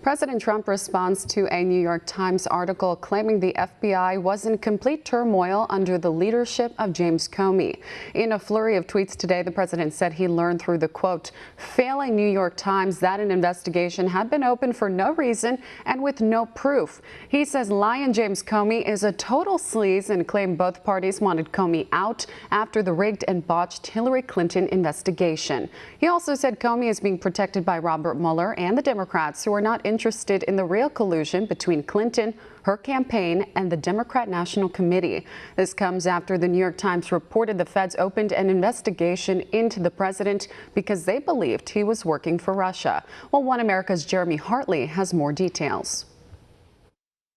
President Trump responds to a New York Times article claiming the FBI was in complete turmoil under the leadership of James Comey. In a flurry of tweets today, the president said he learned through the, quote, failing New York Times that an investigation had been opened for no reason and with no proof. He says Lion James Comey is a total sleaze and claimed both parties wanted Comey out after the rigged and botched Hillary Clinton investigation. He also said Comey is being protected by Robert Mueller and the Democrats, who are not interested in the real collusion between Clinton, her campaign, and the Democrat National Committee. This comes after the New York Times reported the feds opened an investigation into the president because they believed he was working for Russia. Well, One America's Jeremy Hartley has more details.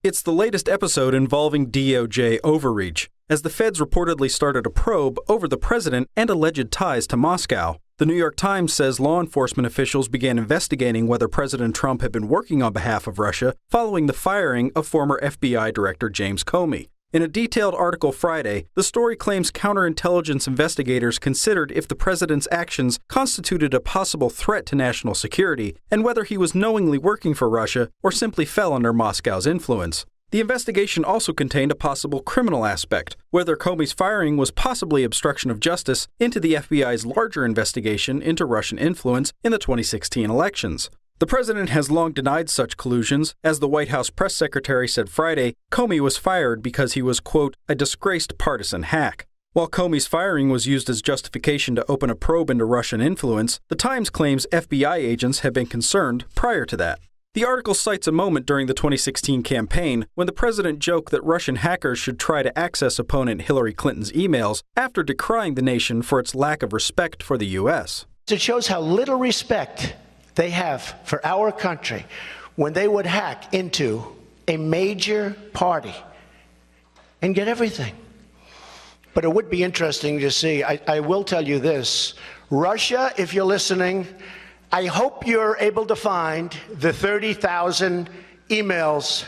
It's the latest episode involving DOJ overreach, as the feds reportedly started a probe over the president and alleged ties to Moscow. The New York Times says law enforcement officials began investigating whether President Trump had been working on behalf of Russia following the firing of former FBI Director James Comey. In a detailed article Friday, the story claims counterintelligence investigators considered if the president's actions constituted a possible threat to national security and whether he was knowingly working for Russia or simply fell under Moscow's influence. The investigation also contained a possible criminal aspect, whether Comey's firing was possibly obstruction of justice into the FBI's larger investigation into Russian influence in the 2016 elections. The president has long denied such collusions. As the White House press secretary said Friday, Comey was fired because he was, quote, a disgraced partisan hack. While Comey's firing was used as justification to open a probe into Russian influence, the Times claims FBI agents had been concerned prior to that. The article cites a moment during the 2016 campaign when the president joked that Russian hackers should try to access opponent Hillary Clinton's emails after decrying the nation for its lack of respect for the U.S. It shows how little respect they have for our country when they would hack into a major party and get everything. But it would be interesting to see. I will tell you this. Russia, if you're listening, I hope you're able to find the 30,000 emails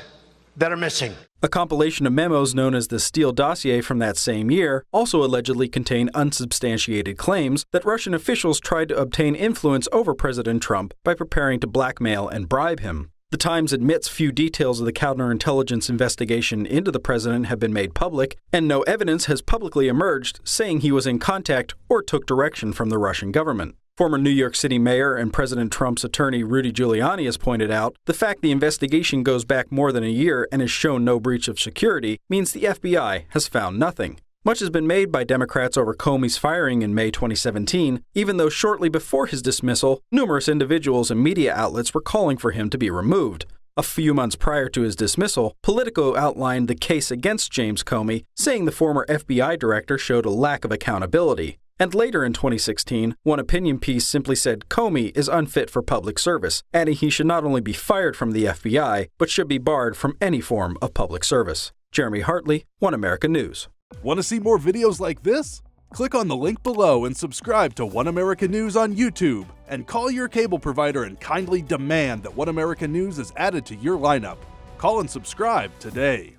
that are missing. A compilation of memos known as the Steele dossier from that same year also allegedly contain unsubstantiated claims that Russian officials tried to obtain influence over President Trump by preparing to blackmail and bribe him. The Times admits few details of the counterintelligence investigation into the president have been made public, and no evidence has publicly emerged saying he was in contact or took direction from the Russian government. Former New York City mayor and President Trump's attorney Rudy Giuliani has pointed out the fact the investigation goes back more than a year and has shown no breach of security means the FBI has found nothing. Much has been made by Democrats over Comey's firing in May 2017, even though shortly before his dismissal, numerous individuals and media outlets were calling for him to be removed. A few months prior to his dismissal, Politico outlined the case against James Comey, saying the former FBI director showed a lack of accountability. And later in 2016, one opinion piece simply said Comey is unfit for public service, adding he should not only be fired from the FBI, but should be barred from any form of public service. Jeremy Hartley, One America News. Want to see more videos like this? Click on the link below and subscribe to One America News on YouTube. And call your cable provider and kindly demand that One America News is added to your lineup. Call and subscribe today.